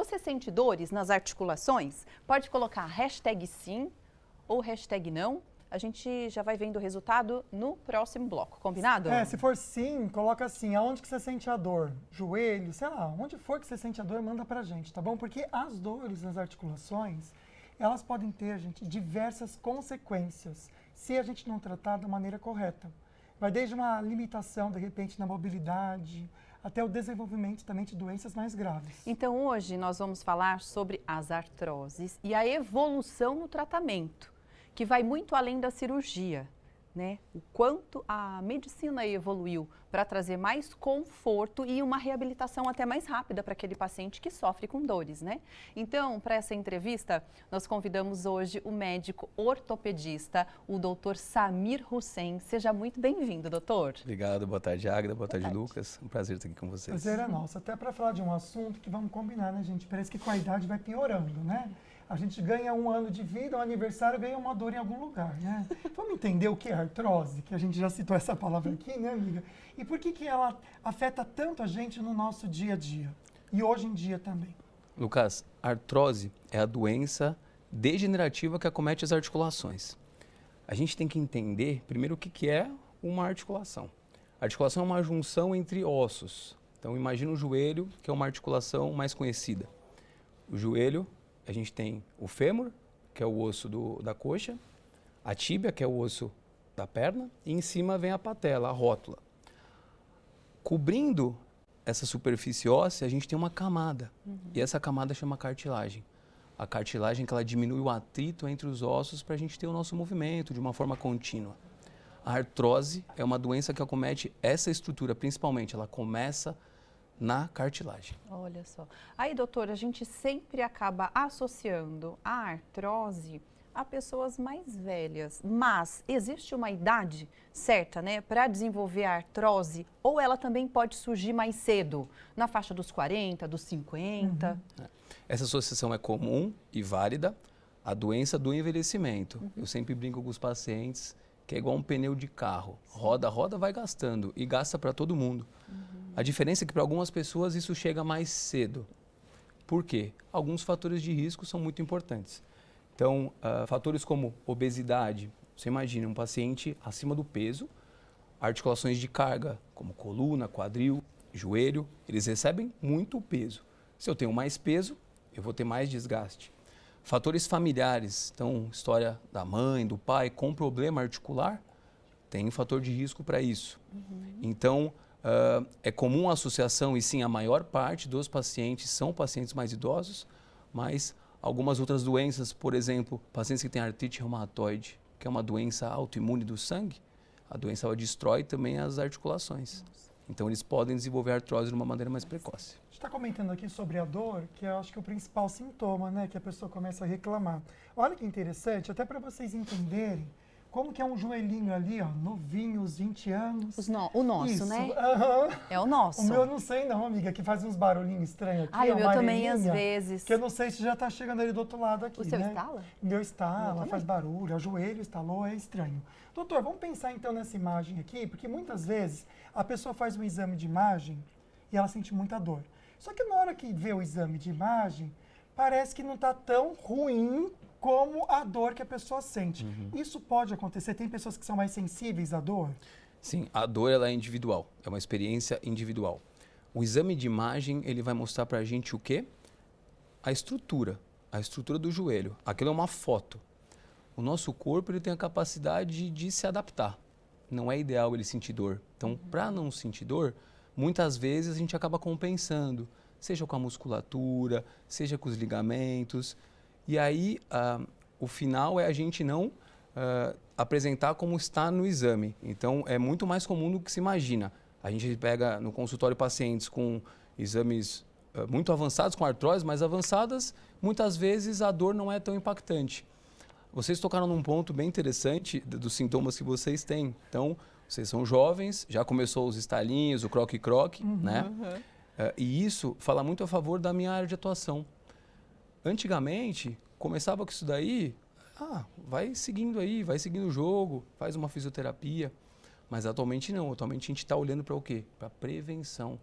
Você sente dores nas articulações? Pode colocar hashtag sim ou hashtag não. A gente já vai vendo o resultado no próximo bloco, combinado? Se for sim, coloca assim, aonde que você sente a dor? Joelho, sei lá, onde for que você sente a dor, manda pra gente, tá bom? Porque as dores nas articulações, elas podem ter, gente, diversas consequências, se a gente não tratar da maneira correta. Vai desde uma limitação, de repente, na mobilidade, até o desenvolvimento também de doenças mais graves. Então, hoje nós vamos falar sobre as artroses e a evolução no tratamento, que vai muito além da cirurgia, né? O quanto a medicina evoluiu para trazer mais conforto e uma reabilitação até mais rápida para aquele paciente que sofre com dores, né? Então, para essa entrevista, nós convidamos hoje o médico ortopedista, o Dr. Samir Hussein. Seja muito bem-vindo, doutor. Obrigado, boa tarde, Águeda, boa tarde, Lucas. Um prazer estar aqui com vocês. Prazer é nosso, até para falar de um assunto que vamos combinar, né, gente? Parece que com a idade vai piorando, né? A gente ganha um ano de vida, um aniversário, ganha uma dor em algum lugar, né? Vamos entender o que é artrose, que a gente já citou essa palavra aqui, né, amiga? E por que ela afeta tanto a gente no nosso dia a dia? E hoje em dia também. Lucas, artrose é a doença degenerativa que acomete as articulações. A gente tem que entender, primeiro, o que é uma articulação. A articulação é uma junção entre ossos. Então, imagina o joelho, que é uma articulação mais conhecida. O joelho, a gente tem o fêmur, que é o osso da coxa, a tíbia, que é o osso da perna, e em cima vem a patela, a rótula. Cobrindo essa superfície óssea, a gente tem uma camada, e essa camada chama cartilagem. A cartilagem que ela diminui o atrito entre os ossos para a gente ter o nosso movimento de uma forma contínua. A artrose é uma doença que acomete essa estrutura, principalmente, ela começa na cartilagem. Olha só. Aí, doutor, a gente sempre acaba associando a artrose a pessoas mais velhas, mas existe uma idade certa, né, para desenvolver a artrose, ou ela também pode surgir mais cedo, na faixa dos 40, dos 50? Essa associação é comum e válida, a doença do envelhecimento. Eu sempre brinco com os pacientes que é igual um pneu de carro, roda, roda, vai gastando e gasta para todo mundo. A diferença é que para algumas pessoas isso chega mais cedo. Por quê? Alguns fatores de risco são muito importantes. Então, fatores como obesidade, você imagina um paciente acima do peso, articulações de carga, como coluna, quadril, joelho, eles recebem muito peso. Se eu tenho mais peso, eu vou ter mais desgaste. Fatores familiares, então, história da mãe, do pai com problema articular, tem um fator de risco para isso. Então, é comum a associação, e sim, a maior parte dos pacientes são pacientes mais idosos, mas algumas outras doenças, por exemplo, pacientes que têm artrite reumatoide, que é uma doença autoimune do sangue, a doença ela destrói também as articulações. Então, eles podem desenvolver artrose de uma maneira mais precoce. A gente está comentando aqui sobre a dor, que eu acho que é o principal sintoma, né, que a pessoa começa a reclamar. Olha que interessante, até para vocês entenderem como que é um joelhinho ali, ó, novinho, uns 20 anos. O nosso, Isso, né? aham. É o nosso. O meu eu não sei não, amiga, que faz uns barulhinhos estranhos aqui. Ai, o meu também, às amarelinha, vezes. Que eu não sei se já está chegando ali do outro lado aqui, O seu né? estala? O meu estala, também. faz barulho, o joelho estalou, é estranho. Doutor, vamos pensar então nessa imagem aqui, porque muitas vezes a pessoa faz um exame de imagem e ela sente muita dor. Só que na hora que vê o exame de imagem, parece que não está tão ruim como a dor que a pessoa sente. Isso pode acontecer? Tem pessoas que são mais sensíveis à dor? Sim, a dor ela é individual, é uma experiência individual. O exame de imagem ele vai mostrar para a gente o quê? A estrutura do joelho. Aquilo é uma foto. O nosso corpo ele tem a capacidade de se adaptar. Não é ideal ele sentir dor. Então, para não sentir dor, muitas vezes a gente acaba compensando, seja com a musculatura, seja com os ligamentos. E aí, o final é a gente não apresentar como está no exame. Então, é muito mais comum do que se imagina. A gente pega no consultório pacientes com exames muito avançados, com artrose mais avançadas, muitas vezes a dor não é tão impactante. Vocês tocaram num ponto bem interessante dos sintomas que vocês têm. Então, vocês são jovens, já começou os estalinhos, o croque-croque, né? E isso fala muito a favor da minha área de atuação. Antigamente, começava com isso daí, vai seguindo aí, vai seguindo o jogo, faz uma fisioterapia. Mas atualmente não, atualmente a gente está olhando para o quê? Para prevenção.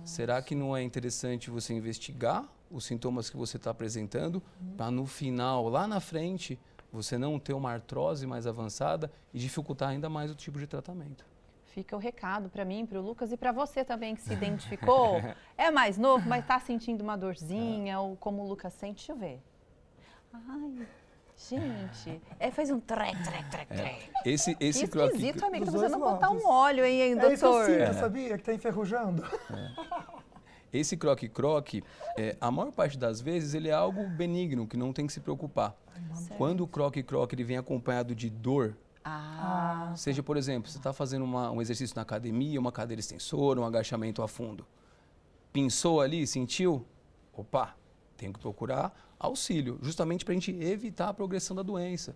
Será que não é interessante você investigar os sintomas que você está apresentando, para no final, lá na frente, você não ter uma artrose mais avançada e dificultar ainda mais o tipo de tratamento. Fica o recado para mim, para o Lucas e para você também que se identificou. É mais novo, mas está sentindo uma dorzinha ou como o Lucas sente, deixa eu ver. Ai, gente, faz um trec. Esse Que esquisito, amigo, dos você dois não botar lados. um óleo, hein, É isso doutor? sim, sabia? Que tá enferrujando. Esse croque-croque, a maior parte das vezes, ele é algo benigno, que não tem que se preocupar. Quando o croque-croque ele vem acompanhado de dor, seja, por exemplo, você está fazendo um exercício na academia, uma cadeira extensora, um agachamento a fundo. Pinçou ali, sentiu? Opa, tem que procurar auxílio, justamente para a gente evitar a progressão da doença.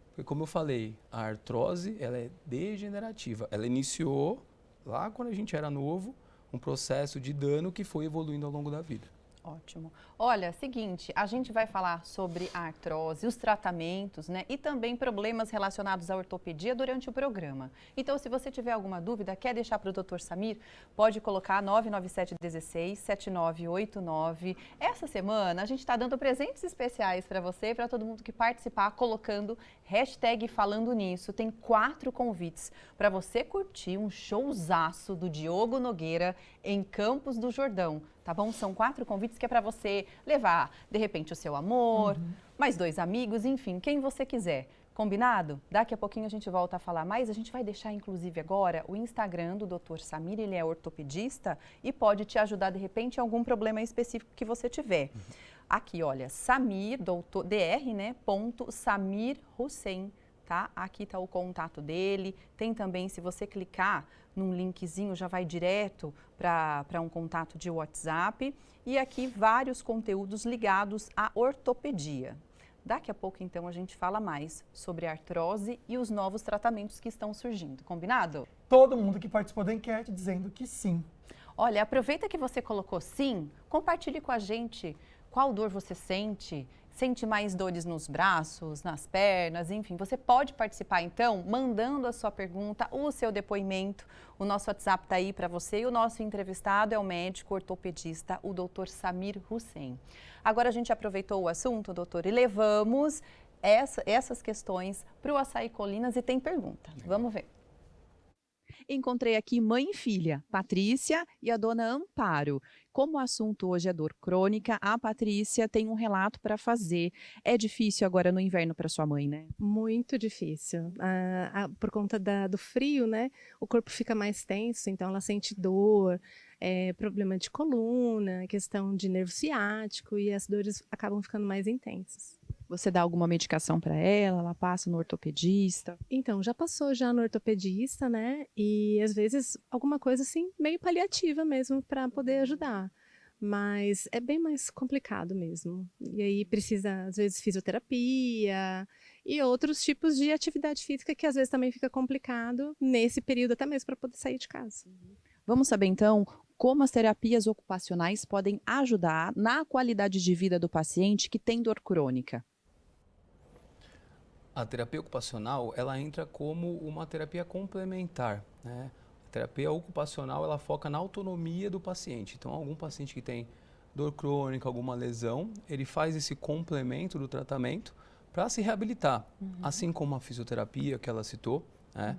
Porque, como eu falei, a artrose ela é degenerativa. Ela iniciou lá quando a gente era novo, um processo de dano que foi evoluindo ao longo da vida. Ótimo. Olha, seguinte, a gente vai falar sobre a artrose, os tratamentos, né? E também problemas relacionados à ortopedia durante o programa. Então, se você tiver alguma dúvida, quer deixar para o Dr. Samir, pode colocar 99716-7989. Essa semana a gente está dando presentes especiais para você e para todo mundo que participar, colocando hashtag falando nisso. Tem 4 convites para você curtir um showzaço do Diogo Nogueira em Campos do Jordão. Tá bom? São 4 convites que é para você levar, de repente, o seu amor, mais 2 amigos, enfim, quem você quiser. Combinado? Daqui a pouquinho a gente volta a falar mais. A gente vai deixar, inclusive, agora o Instagram do Dr. Samir. Ele é ortopedista e pode te ajudar, de repente, em algum problema específico que você tiver. Aqui, olha, Samir, doutor, dr, né, ponto, Samir Hussein, tá? Aqui está o contato dele. Tem também, se você clicar num linkzinho, já vai direto para um contato de WhatsApp. E aqui vários conteúdos ligados à ortopedia. Daqui a pouco, então, a gente fala mais sobre a artrose e os novos tratamentos que estão surgindo. Combinado? Todo mundo que participou da enquete dizendo que sim. Olha, aproveita que você colocou sim, compartilhe com a gente qual dor você sente. Sente mais dores nos braços, nas pernas, enfim. Você pode participar, então, mandando a sua pergunta, o seu depoimento. O nosso WhatsApp está aí para você e o nosso entrevistado é o médico ortopedista, o Dr. Samir Hussein. Agora a gente aproveitou o assunto, doutor, e levamos essas questões para o Açaí Colinas e tem pergunta. Vamos ver. Encontrei aqui mãe e filha, Patrícia e a dona Amparo. Como o assunto hoje é dor crônica, a Patrícia tem um relato para fazer. É difícil agora no inverno para sua mãe, né? Muito difícil. Por conta do frio, né? O corpo fica mais tenso, então ela sente dor, problema de coluna, questão de nervo ciático e as dores acabam ficando mais intensas. Você dá alguma medicação para ela? Ela passa no ortopedista? Então, já passou já no ortopedista, né? E às vezes alguma coisa assim, meio paliativa mesmo para poder ajudar. Mas é bem mais complicado mesmo. E aí precisa, às vezes, fisioterapia e outros tipos de atividade física que às vezes também fica complicado nesse período até mesmo para poder sair de casa. Vamos saber então como as terapias ocupacionais podem ajudar na qualidade de vida do paciente que tem dor crônica. A terapia ocupacional, ela entra como uma terapia complementar, né? A terapia ocupacional, ela foca na autonomia do paciente. Então, algum paciente que tem dor crônica, alguma lesão, ele faz esse complemento do tratamento para se reabilitar, assim como a fisioterapia que ela citou, né?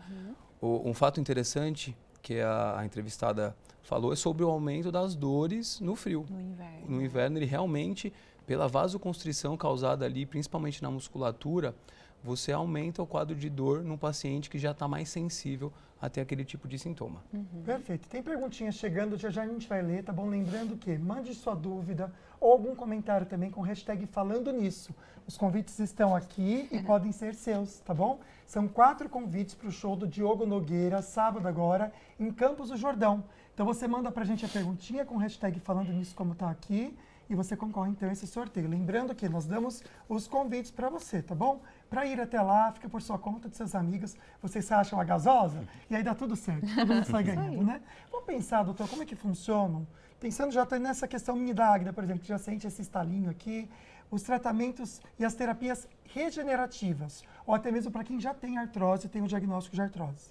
Um fato interessante que a entrevistada falou é sobre o aumento das dores no frio. No inverno. No inverno, ele realmente, pela vasoconstrição causada ali, principalmente na musculatura, você aumenta o quadro de dor num paciente que já está mais sensível a ter aquele tipo de sintoma. Perfeito. Tem perguntinhas chegando, já a gente vai ler, tá bom? Lembrando que mande sua dúvida ou algum comentário também com hashtag falando nisso. Os convites estão aqui e podem ser seus, tá bom? São 4 convites para o show do Diogo Nogueira, sábado agora, em Campos do Jordão. Então você manda pra gente a perguntinha com hashtag falando nisso como tá aqui e você concorre então a esse sorteio. Lembrando que nós damos os convites para você, tá bom? Para ir até lá, fica por sua conta de seus amigos, vocês se acham a gasosa e aí dá tudo certo, todo mundo sai ganhando, né? Vamos pensar, doutor, como é que funcionam? Pensando já nessa questão minha da Águida, por exemplo, que já sente esse estalinho aqui, os tratamentos e as terapias regenerativas, ou até mesmo para quem já tem artrose, tem o diagnóstico de artrose.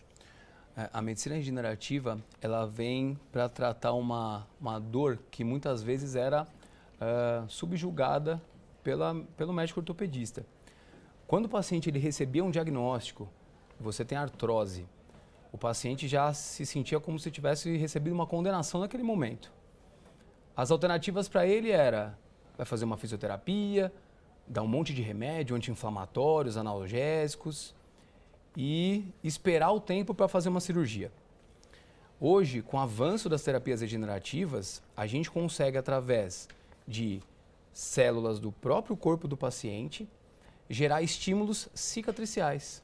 A medicina regenerativa, ela vem para tratar uma dor que muitas vezes era subjugada pelo médico ortopedista. Quando o paciente ele recebia um diagnóstico, você tem artrose, o paciente já se sentia como se tivesse recebido uma condenação naquele momento. As alternativas para ele vai fazer uma fisioterapia, dar um monte de remédio, anti-inflamatórios, analgésicos e esperar o tempo para fazer uma cirurgia. Hoje, com o avanço das terapias regenerativas, a gente consegue, através de células do próprio corpo do paciente, gerar estímulos cicatriciais.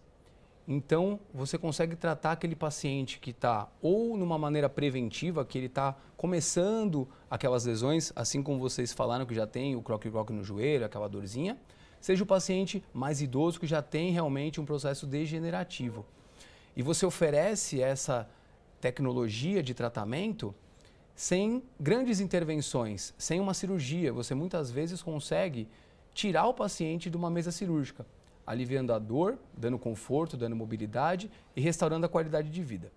Então, você consegue tratar aquele paciente que está ou numa maneira preventiva, que ele está começando aquelas lesões, assim como vocês falaram que já tem o croque-croque no joelho, aquela dorzinha, seja o paciente mais idoso que já tem realmente um processo degenerativo. E você oferece essa tecnologia de tratamento sem grandes intervenções, sem uma cirurgia. Você muitas vezes consegue tirar o paciente de uma mesa cirúrgica, aliviando a dor, dando conforto, dando mobilidade e restaurando a qualidade de vida.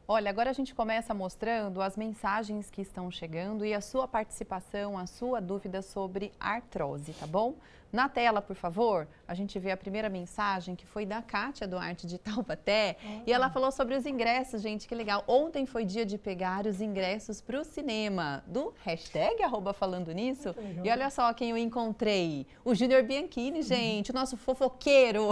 Olha, agora a gente começa mostrando as mensagens que estão chegando e a sua participação, a sua dúvida sobre artrose, tá bom? Na tela, por favor, a gente vê a primeira mensagem que foi da Kátia Duarte de Taubaté e ela falou sobre os ingressos, gente, que legal. Ontem foi dia de pegar os ingressos para o cinema do hashtag @falando nisso. E olha só quem eu encontrei, o Júnior Bianchini, gente, o nosso fofoqueiro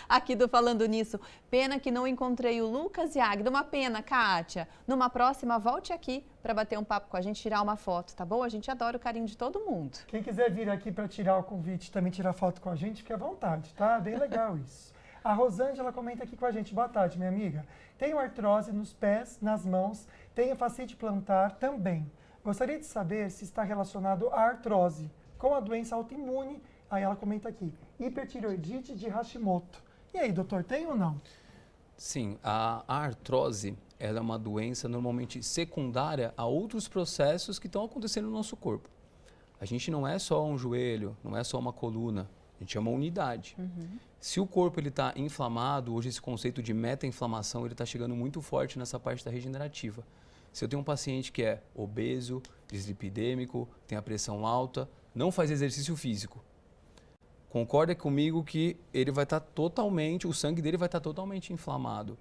aqui do Falando Nisso. Pena que não encontrei o Lucas e a Agda, uma pena, Kátia. Numa próxima, volte aqui para bater um papo com a gente, tirar uma foto, tá bom? A gente adora o carinho de todo mundo. Quem quiser vir aqui para tirar o convite, também tirar foto com a gente, fique à vontade, tá? Bem legal isso. A Rosângela comenta aqui com a gente. Boa tarde, minha amiga. Tenho artrose nos pés, nas mãos, tenho fascite plantar também. Gostaria de saber se está relacionado à artrose com a doença autoimune. Aí ela comenta aqui, hipertireoidite de Hashimoto. E aí, doutor, tem ou não? Sim, a artrose ela é uma doença normalmente secundária a outros processos que estão acontecendo no nosso corpo. A gente não é só um joelho, não é só uma coluna, a gente é uma unidade. Se o corpo está inflamado, hoje esse conceito de meta-inflamação ele está chegando muito forte nessa parte da regenerativa. Se eu tenho um paciente que é obeso, dislipidêmico, tem a pressão alta, não faz exercício físico, concorda comigo que ele vai estar o sangue dele vai estar totalmente inflamado.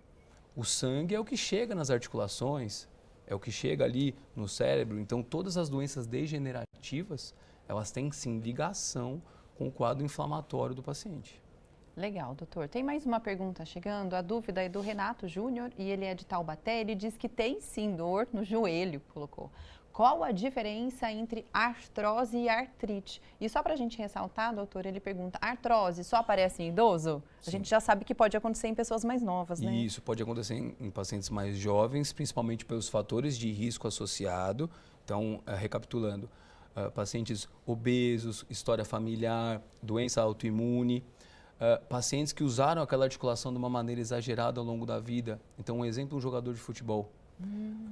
O sangue é o que chega nas articulações, é o que chega ali no cérebro. Então, todas as doenças degenerativas, elas têm sim ligação com o quadro inflamatório do paciente. Legal, doutor. Tem mais uma pergunta chegando. A dúvida é do Renato Júnior e ele é de Taubaté. Ele diz que tem sim dor no joelho, colocou. Qual a diferença entre artrose e artrite? E só para a gente ressaltar, doutor, ele pergunta, artrose só aparece em idoso? Sim. A gente já sabe que pode acontecer em pessoas mais novas, né? Isso pode acontecer em pacientes mais jovens, principalmente pelos fatores de risco associado. Então, recapitulando, pacientes obesos, história familiar, doença autoimune, pacientes que usaram aquela articulação de uma maneira exagerada ao longo da vida. Então, um exemplo, um jogador de futebol.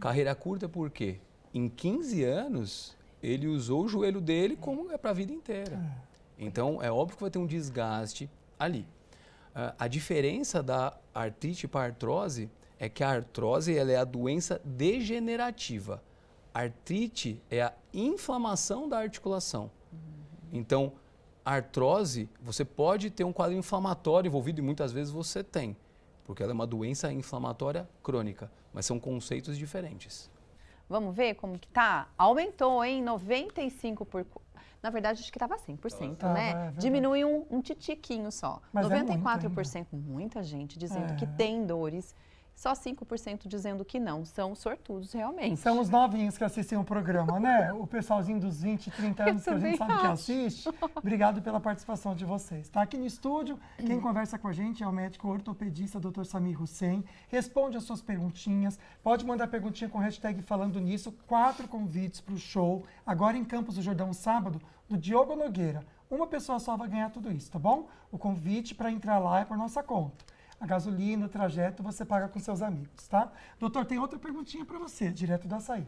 Carreira curta por quê? Em 15 anos, ele usou o joelho dele como é para a vida inteira. Então, é óbvio que vai ter um desgaste ali. A diferença da artrite para a artrose é que a artrose ela é a doença degenerativa. A artrite é a inflamação da articulação. Então, a artrose, você pode ter um quadro inflamatório envolvido e muitas vezes você tem, porque ela é uma doença inflamatória crônica, mas são conceitos diferentes. Vamos ver como que tá? Aumentou, hein? 95%. Na verdade, acho que estava 100%, né? Diminui um titiquinho só. Mas 94%, muita gente dizendo que tem dores. Só 5% dizendo que não. São sortudos, realmente. São os novinhos que assistem o programa, né? O pessoalzinho dos 20, 30 anos que a gente sabe que assiste. Obrigado pela participação de vocês. Tá aqui no estúdio, quem conversa com a gente é o médico ortopedista Dr. Samir Hussein. Responde as suas perguntinhas. Pode mandar perguntinha com hashtag Falando Nisso. 4 convites para o show. Agora em Campos do Jordão, sábado, do Diogo Nogueira. Uma pessoa só vai ganhar tudo isso, tá bom? O convite para entrar lá é por nossa conta. A gasolina, o trajeto, você paga com seus amigos, tá? Doutor, tem outra perguntinha para você, direto da Açaí.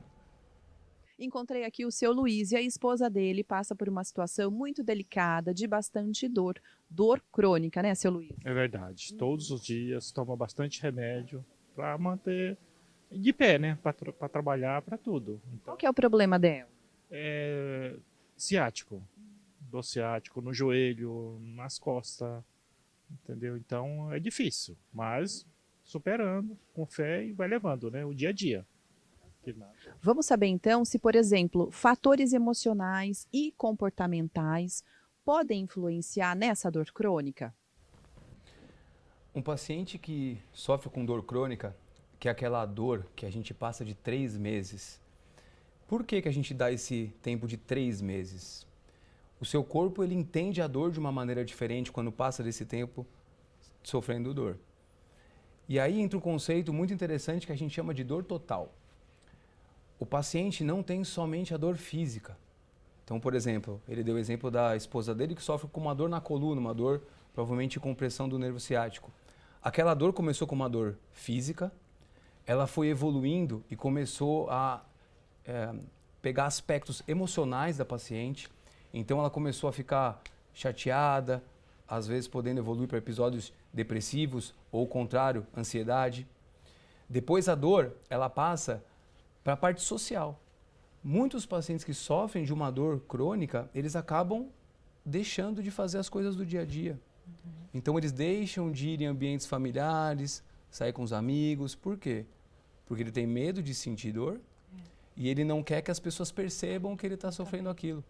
Encontrei aqui o seu Luiz e a esposa dele passa por uma situação muito delicada, de bastante dor. Dor crônica, né, seu Luiz? É verdade. Todos os dias toma bastante remédio para manter de pé, né? Para trabalhar, para tudo. Então, Qual que é o problema dela? ciático. Dor ciático no joelho, nas costas, entendeu? Então é difícil, mas superando, com fé e vai levando, né? O dia a dia. Vamos saber então se, por exemplo, fatores emocionais e comportamentais podem influenciar nessa dor crônica? Um paciente que sofre com dor crônica, que é aquela dor que a gente passa de 3 meses. Por que a gente dá esse tempo de 3 meses? O seu corpo ele entende a dor de uma maneira diferente quando passa desse tempo sofrendo dor. E aí entra um conceito muito interessante que a gente chama de dor total. O paciente não tem somente a dor física. Então, por exemplo, ele deu o exemplo da esposa dele que sofre com uma dor na coluna, uma dor provavelmente de compressão do nervo ciático. Aquela dor começou com uma dor física, ela foi evoluindo e começou a pegar aspectos emocionais da paciente. Então ela começou a ficar chateada, às vezes podendo evoluir para episódios depressivos ou, ao contrário, ansiedade. Depois a dor, ela passa para a parte social. Muitos pacientes que sofrem de uma dor crônica, eles acabam deixando de fazer as coisas do dia a dia. Então eles deixam de ir em ambientes familiares, sair com os amigos. Por quê? Porque ele tem medo de sentir dor e ele não quer que as pessoas percebam que ele está sofrendo aquilo.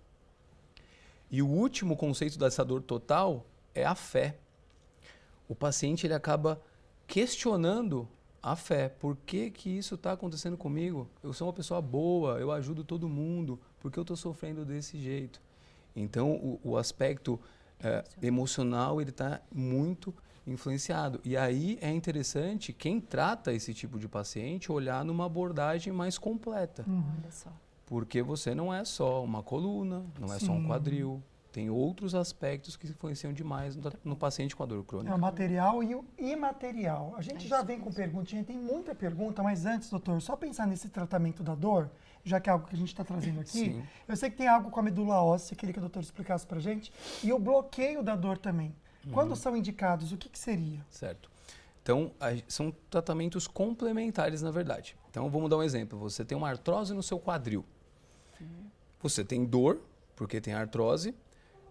E o último conceito dessa dor total é a fé. O paciente ele acaba questionando a fé. Por que isso está acontecendo comigo? Eu sou uma pessoa boa, eu ajudo todo mundo, por que eu estou sofrendo desse jeito? Então, o aspecto emocional ele está muito influenciado. E aí é interessante quem trata esse tipo de paciente olhar numa abordagem mais completa. Olha só. Porque você não é só uma coluna, não é só um quadril. Tem outros aspectos que influenciam demais no paciente com a dor crônica. É o material e o imaterial. A gente já vem com perguntinha, tem muita pergunta, mas antes, doutor, só pensar nesse tratamento da dor, já que é algo que a gente está trazendo aqui. Sim. Eu sei que tem algo com a medula óssea, queria que o doutor explicasse pra gente, e o bloqueio da dor também. Quando são indicados, o que seria? Certo. Então, são tratamentos complementares, na verdade. Então, vamos dar um exemplo. Você tem uma artrose no seu quadril. Você tem dor, porque tem artrose,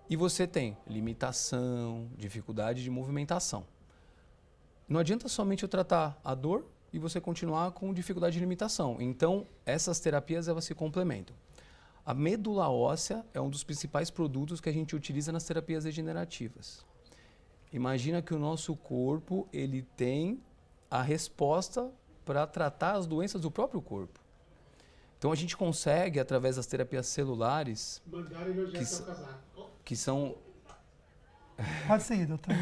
e você tem limitação, dificuldade de movimentação. Não adianta somente eu tratar a dor e você continuar com dificuldade de limitação. Então, essas terapias elas se complementam. A medula óssea é um dos principais produtos que a gente utiliza nas terapias regenerativas. Imagina que o nosso corpo ele tem a resposta para tratar as doenças do próprio corpo. Então a gente consegue, através das terapias celulares, que são Pode seguir, doutor.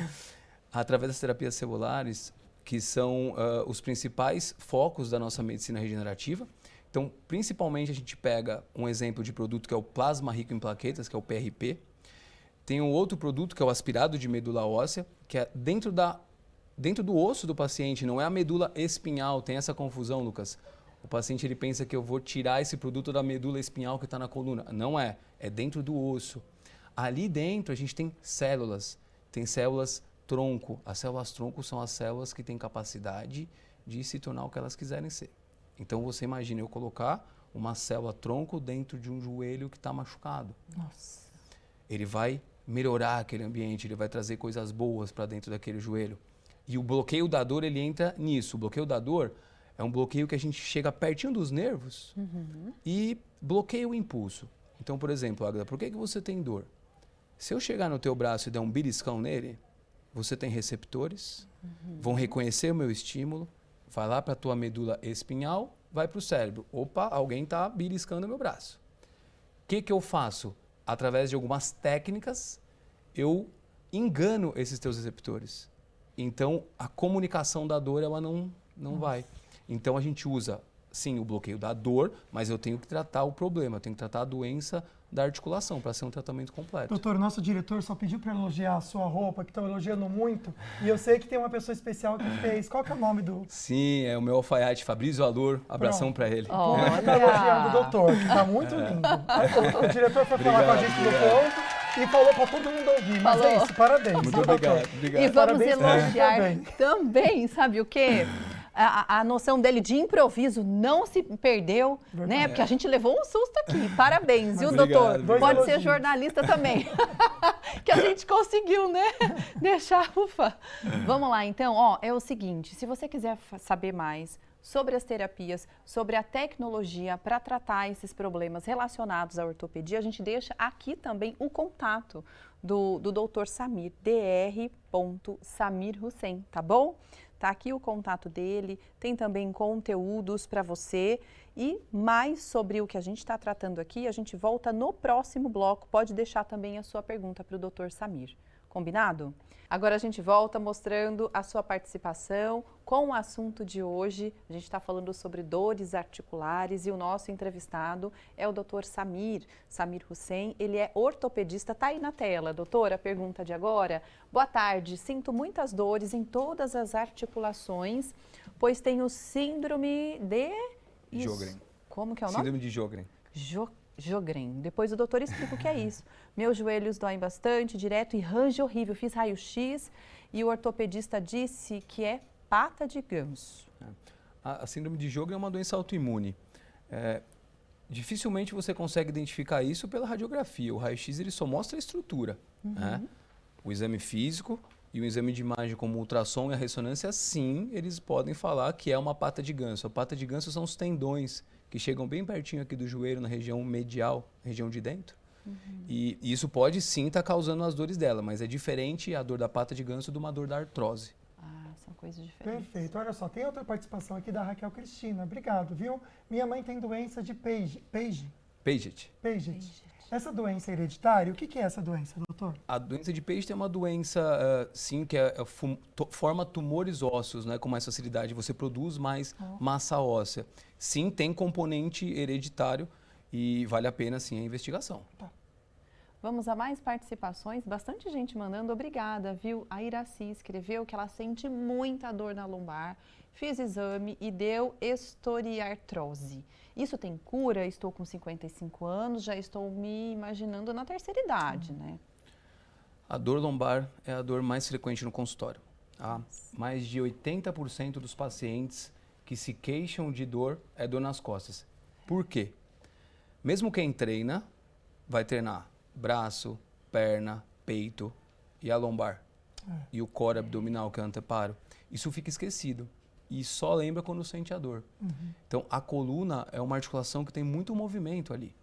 através das terapias celulares, que são os principais focos da nossa medicina regenerativa. Então, principalmente, a gente pega um exemplo de produto que é o plasma rico em plaquetas, que é o PRP. Tem um outro produto que é o aspirado de medula óssea, que é dentro do osso do paciente, não é a medula espinhal. Tem essa confusão, Lucas. O paciente ele pensa que eu vou tirar esse produto da medula espinhal que está na coluna. Não é, é dentro do osso. Ali dentro a gente tem células tronco. As células tronco são as células que têm capacidade de se tornar o que elas quiserem ser. Então você imagina eu colocar uma célula tronco dentro de um joelho que está machucado. Nossa. Ele vai melhorar aquele ambiente, ele vai trazer coisas boas para dentro daquele joelho. E o bloqueio da dor ele entra nisso. O bloqueio da dor é um bloqueio que a gente chega pertinho dos nervos e bloqueia o impulso. Então, por exemplo, Agatha, por que você tem dor? Se eu chegar no teu braço e der um beliscão nele, você tem receptores, vão reconhecer o meu estímulo, vai lá para a tua medula espinhal, vai para o cérebro. Opa, alguém está beliscando meu braço. O que eu faço? Através de algumas técnicas, eu engano esses teus receptores. Então, a comunicação da dor, ela não vai. Então, a gente usa, sim, o bloqueio da dor, mas eu tenho que tratar o problema, eu tenho que tratar a doença da articulação para ser um tratamento completo. Doutor, o nosso diretor só pediu para elogiar a sua roupa, que estão elogiando muito, e eu sei que tem uma pessoa especial que fez. Qual que é o nome do... Sim, é o meu alfaiate, Fabrício Alor, abração para ele. Ele está elogiando o doutor, que está muito lindo. O diretor foi falar com a gente do ponto e falou para todo mundo ouvir, mas é isso, parabéns. Muito viu, obrigado, doutor? obrigado. E vamos Parabéns pra ele elogiar também, sabe o quê? a noção dele de improviso não se perdeu, né? Porque a gente levou um susto aqui. Parabéns, viu, doutor? Obrigado. Pode ser elogios. jornalista também. Que a gente conseguiu, né? Deixar ufa. Vamos lá, então. Ó, é o seguinte, se você quiser saber mais sobre as terapias, sobre a tecnologia para tratar esses problemas relacionados à ortopedia, a gente deixa aqui também o contato do Dr. Samir, Dr. Samir Hussein, tá bom? Tá aqui o contato dele, tem também conteúdos para você e mais sobre o que a gente está tratando aqui, a gente volta no próximo bloco. Pode deixar também a sua pergunta para o Dr. Samir. Combinado? Agora a gente volta mostrando a sua participação com o assunto de hoje. A gente está falando sobre dores articulares e o nosso entrevistado é o Dr. Samir Hussein. Ele é ortopedista. Está aí na tela, doutor, a pergunta de agora. Boa tarde, sinto muitas dores em todas as articulações, pois tenho síndrome de... Sjögren. Como que é o nome? Síndrome de Sjögren. Sjögren. Depois o doutor explica o que é isso. Meus joelhos doem bastante, direto, e range horrível. Fiz raio-x e o ortopedista disse que é pata de ganso. A síndrome de Sjögren é uma doença autoimune. Dificilmente você consegue identificar isso pela radiografia. O raio-x ele só mostra a estrutura. Né? O exame físico e o exame de imagem como o ultrassom e a ressonância, sim, eles podem falar que é uma pata de ganso. A pata de ganso são os tendões que chegam bem pertinho aqui do joelho, na região medial, região de dentro. E isso pode sim estar causando as dores dela, mas é diferente a dor da pata de ganso de uma dor da artrose. Ah, são coisas diferentes. Perfeito. Olha só, tem outra participação aqui da Raquel Cristina. Obrigado, viu? Minha mãe tem doença de Paget. Essa doença é hereditária? O que é essa doença, doutor? A doença de Paget é uma doença, sim, que forma tumores ósseos, né, com mais facilidade. Você produz mais massa óssea. Sim, tem componente hereditário e vale a pena, sim, a investigação. Tá. Vamos a mais participações. Bastante gente mandando. Obrigada, viu? A Iraci escreveu que ela sente muita dor na lombar. Fiz exame e deu estoriartrose. Isso tem cura? Estou com 55 anos, já estou me imaginando na terceira idade, né? A dor lombar é a dor mais frequente no consultório. Tá? Mais de 80% dos pacientes que se queixam de dor é dor nas costas. Por quê? Mesmo quem treina, vai treinar braço, perna, peito e a lombar. E o core abdominal, que é o anteparo. Isso fica esquecido. E só lembra quando sente a dor. Então, a coluna é uma articulação que tem muito movimento ali.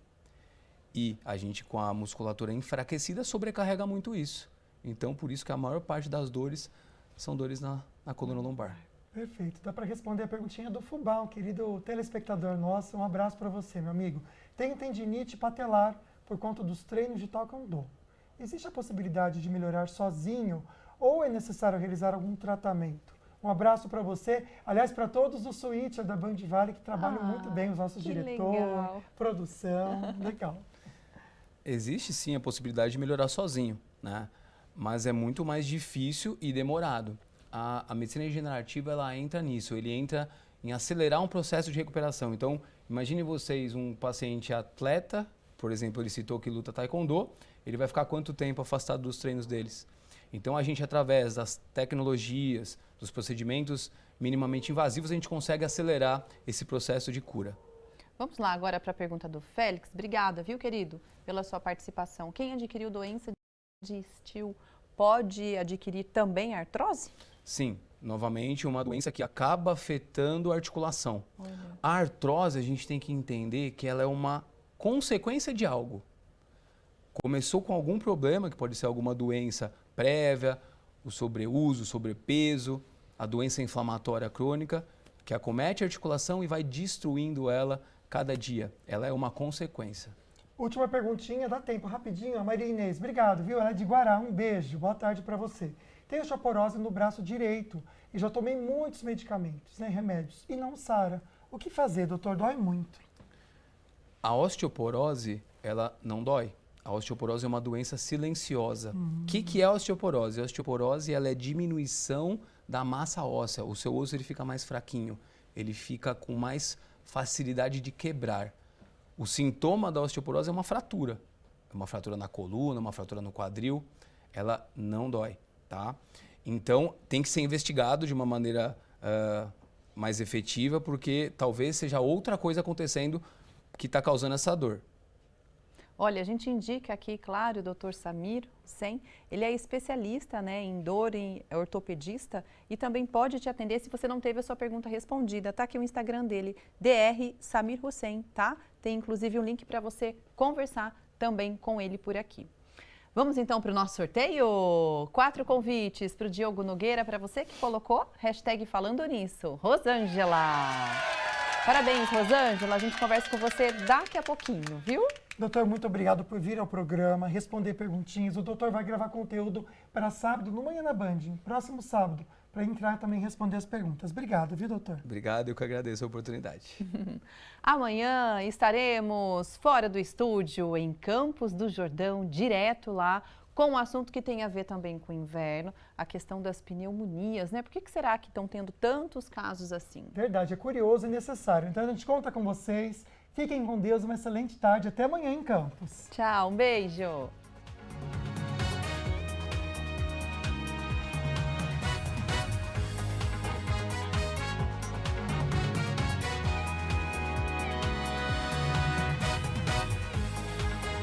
E a gente, com a musculatura enfraquecida, sobrecarrega muito isso. Então, por isso que a maior parte das dores são dores na coluna lombar. Perfeito. Dá para responder a perguntinha do Fubá, um querido telespectador nosso. Um abraço para você, meu amigo. Tenho tendinite patelar por conta dos treinos de taekwondo. Existe a possibilidade de melhorar sozinho ou é necessário realizar algum tratamento? Um abraço para você, aliás, para todos os switchers da Band Vale que trabalham muito bem, os nossos diretores, produção, legal. Existe sim a possibilidade de melhorar sozinho, né? Mas é muito mais difícil e demorado. A medicina regenerativa, ela entra nisso, ele entra em acelerar um processo de recuperação. Então, imagine vocês um paciente atleta, por exemplo, ele citou que luta taekwondo, ele vai ficar quanto tempo afastado dos treinos deles? Então, a gente, através das tecnologias, dos procedimentos minimamente invasivos, a gente consegue acelerar esse processo de cura. Vamos lá agora para a pergunta do Félix. Obrigada, viu, querido, pela sua participação. Quem adquiriu doença de Still pode adquirir também artrose? Sim, novamente, uma doença que acaba afetando a articulação. A artrose, a gente tem que entender que ela é uma consequência de algo. Começou com algum problema, que pode ser alguma doença prévia, o sobreuso, o sobrepeso, a doença inflamatória crônica, que acomete a articulação e vai destruindo ela cada dia. Ela é uma consequência. Última perguntinha, dá tempo, rapidinho. A Maria Inês, obrigado, viu? Ela é de Guará, um beijo, boa tarde para você. Tenho osteoporose no braço direito e já tomei muitos medicamentos, né, remédios, e não sara. O que fazer, doutor? Dói muito. A osteoporose, ela não dói. A osteoporose é uma doença silenciosa. O que é a osteoporose? A osteoporose, ela é diminuição da massa óssea. O seu osso ele fica mais fraquinho, ele fica com mais facilidade de quebrar. O sintoma da osteoporose é uma fratura. É uma fratura na coluna, uma fratura no quadril. Ela não dói, tá? Então, tem que ser investigado de uma maneira mais efetiva, porque talvez seja outra coisa acontecendo que está causando essa dor. Olha, a gente indica aqui, claro, o Dr. Samir Hussein, ele é especialista, né, em dor, é ortopedista e também pode te atender se você não teve a sua pergunta respondida. Tá aqui o Instagram dele, Dr. Samir Hussein, tá? Tem inclusive um link para você conversar também com ele por aqui. Vamos então para o nosso sorteio? 4 convites para o Diogo Nogueira, para você que colocou hashtag falando nisso, Rosângela. Parabéns, Rosângela, a gente conversa com você daqui a pouquinho, viu? Doutor, muito obrigado por vir ao programa, responder perguntinhas. O doutor vai gravar conteúdo para sábado, no Manhã na Band, próximo sábado, para entrar também e responder as perguntas. Obrigado, viu, doutor? Obrigado, eu que agradeço a oportunidade. Amanhã estaremos fora do estúdio, em Campos do Jordão, direto lá, com um assunto que tem a ver também com o inverno, a questão das pneumonias, né? Por que será que estão tendo tantos casos assim? Verdade, é curioso e necessário. Então a gente conta com vocês. Fiquem com Deus, uma excelente tarde. Até amanhã em Campos. Tchau, um beijo!